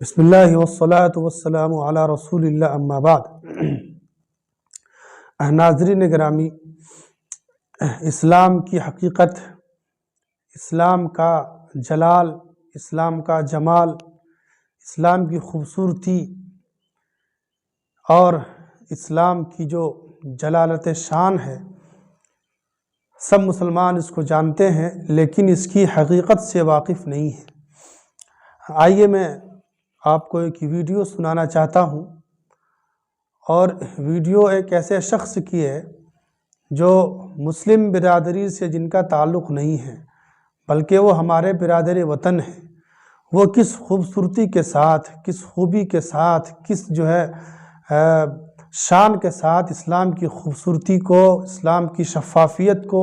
بسم اللہ والصلاة والسلام علی رسول اللہ اما بعد۔ ناظرین گرامی، اسلام کی حقیقت، اسلام کا جلال، اسلام کا جمال، اسلام کی خوبصورتی اور اسلام کی جو جلالت شان ہے، سب مسلمان اس کو جانتے ہیں لیکن اس کی حقیقت سے واقف نہیں ہیں۔ آئیے میں آپ کو ایک ویڈیو سنانا چاہتا ہوں، اور ویڈیو ایک ایسے شخص کی ہے جو مسلم برادری سے جن کا تعلق نہیں ہے، بلکہ وہ ہمارے برادر وطن ہیں۔ وہ کس خوبصورتی کے ساتھ، کس خوبی کے ساتھ، کس شان کے ساتھ اسلام کی خوبصورتی کو، اسلام کی شفافیت کو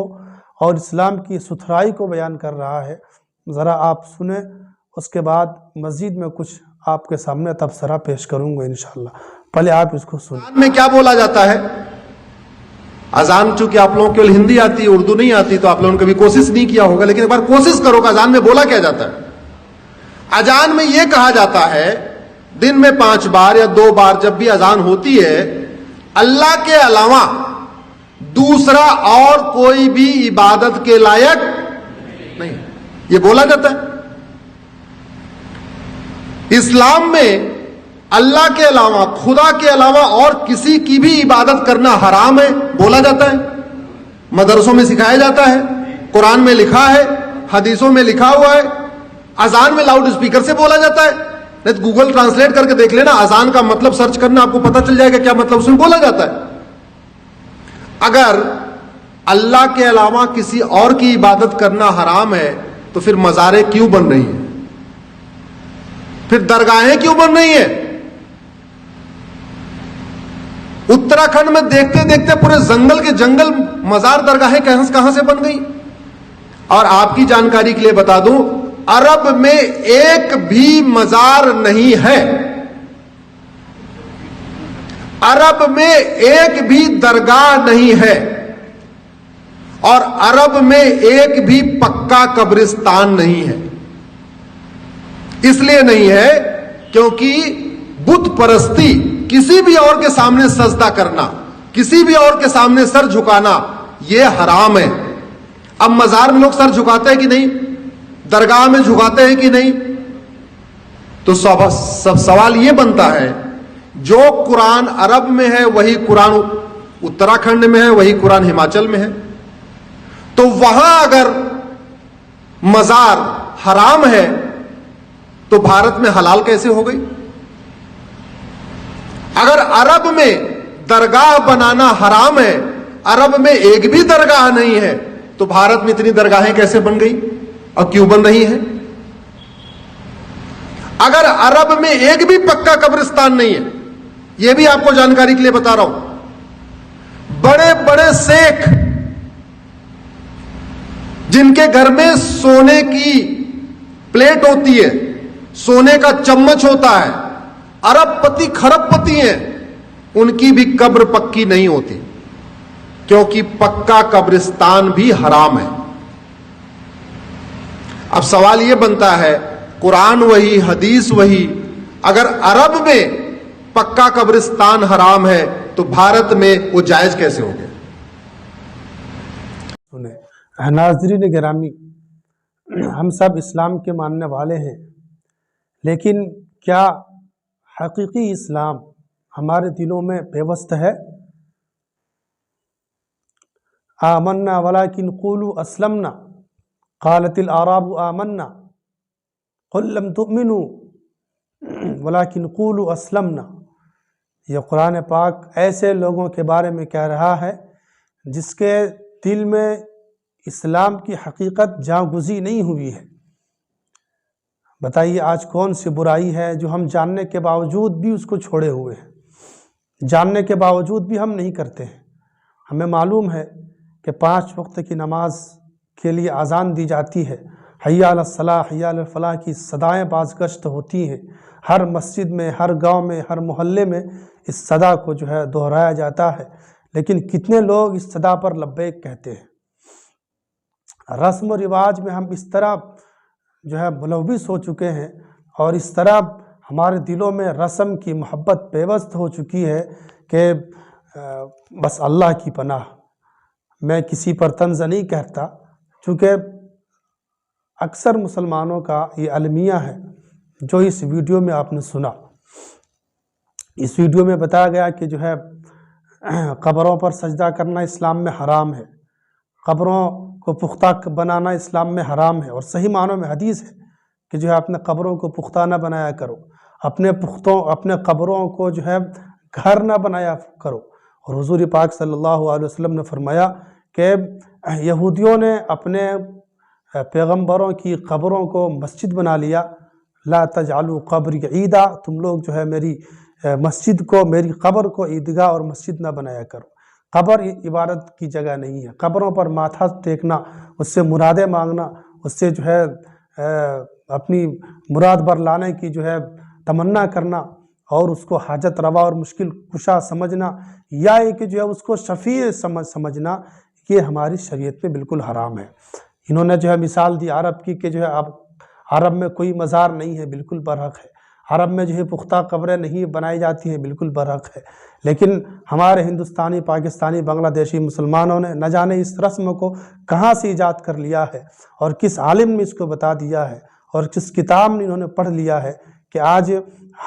اور اسلام کی ستھرائی کو بیان کر رہا ہے، ذرا آپ سنیں۔ اس کے بعد مزید میں کچھ آپ کے سامنے تبصرہ پیش کروں گا انشاءاللہ۔ پہلے آپ اس کو سنیں۔ اذان میں کیا بولا جاتا ہے؟ اذان چونکہ آپ لوگوں کو ہندی آتی ہے، اردو نہیں آتی، تو آپ لوگوں نے کبھی کوشش نہیں کیا ہوگا، لیکن ایک بار کوشش کرو کہ اذان میں بولا کیا جاتا ہے۔ اذان میں یہ کہا جاتا ہے، دن میں 5 بار یا 2 بار جب بھی اذان ہوتی ہے، اللہ کے علاوہ دوسرا اور کوئی بھی عبادت کے لائق نہیں، یہ بولا جاتا ہے۔ اسلام میں اللہ کے علاوہ، خدا کے علاوہ اور کسی کی بھی عبادت کرنا حرام ہے، بولا جاتا ہے، مدرسوں میں سکھایا جاتا ہے، قرآن میں لکھا ہے، حدیثوں میں لکھا ہوا ہے۔ اذان میں لاؤڈ اسپیکر سے بولا جاتا ہے، نہیں تو گوگل ٹرانسلیٹ کر کے دیکھ لینا، اذان کا مطلب سرچ کرنا، آپ کو پتہ چل جائے گا کیا مطلب اس میں بولا جاتا ہے۔ اگر اللہ کے علاوہ کسی اور کی عبادت کرنا حرام ہے تو پھر مزاریں کیوں بن رہی ہیں؟ پھر درگاہیں کیوں بن رہی ہیں؟ اتراکھنڈ میں دیکھتے دیکھتے پورے جنگل کے جنگل مزار درگاہیں کہاں سے بن گئی؟ اور آپ کی جانکاری کے لیے بتا دوں، عرب میں ایک بھی مزار نہیں ہے، عرب میں ایک بھی درگاہ نہیں ہے، اور عرب میں ایک بھی پکا قبرستان نہیں ہے۔ اس لیے نہیں ہے کیونکہ بت پرستی، کسی بھی اور کے سامنے سجدہ کرنا، کسی بھی اور کے سامنے سر جھکانا، یہ حرام ہے۔ اب مزار میں لوگ سر جھکاتے ہیں کہ نہیں؟ درگاہ میں جھکاتے ہیں کہ نہیں؟ تو سوال یہ بنتا ہے، جو قرآن عرب میں ہے وہی قرآن اتراکھنڈ میں ہے، وہی قرآن ہماچل میں ہے، تو وہاں اگر مزار حرام ہے تو بھارت میں حلال کیسے ہو گئی؟ اگر عرب میں درگاہ بنانا حرام ہے، عرب میں ایک بھی درگاہ نہیں ہے، تو بھارت میں اتنی درگاہیں کیسے بن گئی اور کیوں بن رہی ہیں؟ اگر عرب میں ایک بھی پکا قبرستان نہیں ہے، یہ بھی آپ کو جانکاری کے لیے بتا رہا ہوں، بڑے بڑے شیخ جن کے گھر میں سونے کی پلیٹ ہوتی ہے، سونے کا چمچ ہوتا ہے، ارب پتی کھرب پتی ہیں، ان کی بھی قبر پکی نہیں ہوتی، کیونکہ پکا قبرستان بھی حرام ہے۔ اب سوال یہ بنتا ہے، قرآن وہی، حدیث وہی، اگر عرب میں پکا قبرستان حرام ہے تو بھارت میں وہ جائز کیسے ہو گیا؟ ناظرین گرامی، ہم سب اسلام کے ماننے والے ہیں، لیکن کیا حقیقی اسلام ہمارے دلوں میں پیوست ہے؟ آمنا ولکن قولوا اسلمنا قالت الاعراب آمنا قل لم تؤمنوا ولکن قولوا اسلمنا۔ یہ قرآن پاک ایسے لوگوں کے بارے میں کہہ رہا ہے جس کے دل میں اسلام کی حقیقت جاگزی نہیں ہوئی ہے۔ بتائیے آج کون سی برائی ہے جو ہم جاننے کے باوجود بھی اس کو چھوڑے ہوئے ہیں، جاننے کے باوجود بھی ہم نہیں کرتے ہیں؟ ہمیں معلوم ہے کہ 5 وقت کی نماز کے لیے اذان دی جاتی ہے، حی علی الصلاح، حی علی الفلاح کی صدائیں بازگشت ہوتی ہیں، ہر مسجد میں، ہر گاؤں میں، ہر محلے میں اس صدا کو دہرایا جاتا ہے، لیکن کتنے لوگ اس صدا پر لبیک کہتے ہیں؟ رسم و رواج میں ہم اس طرح ملوث ہو چکے ہیں، اور اس طرح ہمارے دلوں میں رسم کی محبت پیوست ہو چکی ہے کہ بس اللہ کی پناہ، میں کسی پر طنز نہیں کرتا، چونکہ اکثر مسلمانوں کا یہ المیہ ہے جو اس ویڈیو میں آپ نے سنا۔ اس ویڈیو میں بتایا گیا کہ جو ہے قبروں پر سجدہ کرنا اسلام میں حرام ہے، قبروں کو پختہ بنانا اسلام میں حرام ہے، اور صحیح معنوں میں حدیث ہے کہ جو ہے اپنے قبروں کو پختہ نہ بنایا کرو، اپنے قبروں کو جو ہے گھر نہ بنایا کرو۔ اور حضور پاک صلی اللہ علیہ وسلم نے فرمایا کہ یہودیوں نے اپنے پیغمبروں کی قبروں کو مسجد بنا لیا، لا تجعلوا قبری عیدا، تم لوگ جو ہے میری مسجد کو، میری قبر کو عیدگاہ اور مسجد نہ بنایا کرو۔ قبر عبادت کی جگہ نہیں ہے، قبروں پر ماتھا ٹیکنا، اس سے مرادیں مانگنا، اس سے جو ہے اپنی مراد بر لانے کی جو ہے تمنا کرنا، اور اس کو حاجت روا اور مشکل کشا سمجھنا، یا یہ کہ جو ہے اس کو شفیع سمجھنا، یہ ہماری شریعت میں بالکل حرام ہے۔ انہوں نے جو ہے مثال دی عرب کی کہ جو ہے اب عرب میں کوئی مزار نہیں ہے، بالکل برحق ہے، عرب میں جو ہے پختہ قبریں نہیں بنائی جاتی ہیں، بالکل برحق ہے، لیکن ہمارے ہندوستانی، پاکستانی، بنگلہ دیشی مسلمانوں نے نہ جانے اس رسم کو کہاں سے ایجاد کر لیا ہے، اور کس عالم نے اس کو بتا دیا ہے، اور کس کتاب میں انہوں نے پڑھ لیا ہے کہ آج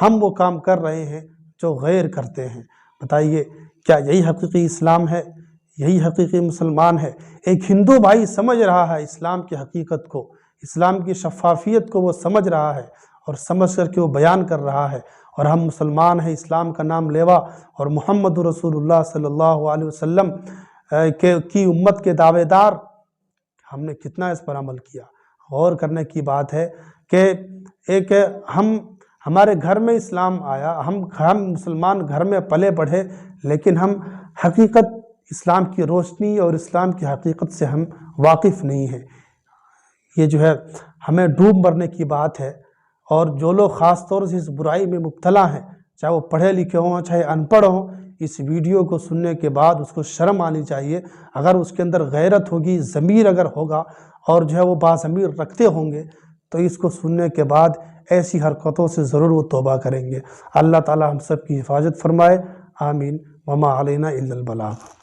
ہم وہ کام کر رہے ہیں جو غیر کرتے ہیں۔ بتائیے کیا یہی حقیقی اسلام ہے؟ یہی حقیقی مسلمان ہے؟ ایک ہندو بھائی سمجھ رہا ہے اسلام کی حقیقت کو، اسلام کی شفافیت کو وہ سمجھ رہا ہے، اور سمجھ کر کے وہ بیان کر رہا ہے، اور ہم مسلمان ہیں، اسلام کا نام لیوا اور محمد رسول اللہ صلی اللہ علیہ وسلم کی امت کے دعوے دار، ہم نے کتنا اس پر عمل کیا؟ غور کرنے کی بات ہے کہ ایک ہمارے گھر میں اسلام آیا، ہم مسلمان گھر میں پلے بڑھے، لیکن ہم حقیقت اسلام کی روشنی اور اسلام کی حقیقت سے ہم واقف نہیں ہیں۔ یہ جو ہے ہمیں ڈوب مرنے کی بات ہے، اور جو لوگ خاص طور سے اس برائی میں مبتلا ہیں، چاہے وہ پڑھے لکھے ہوں چاہے ان پڑھ ہوں، اس ویڈیو کو سننے کے بعد اس کو شرم آنی چاہیے۔ اگر اس کے اندر غیرت ہوگی، ضمیر اگر ہوگا، اور جو ہے وہ باضمیر رکھتے ہوں گے، تو اس کو سننے کے بعد ایسی حرکتوں سے ضرور وہ توبہ کریں گے۔ اللہ تعالی ہم سب کی حفاظت فرمائے، آمین۔ وما علینا الا البلاغ۔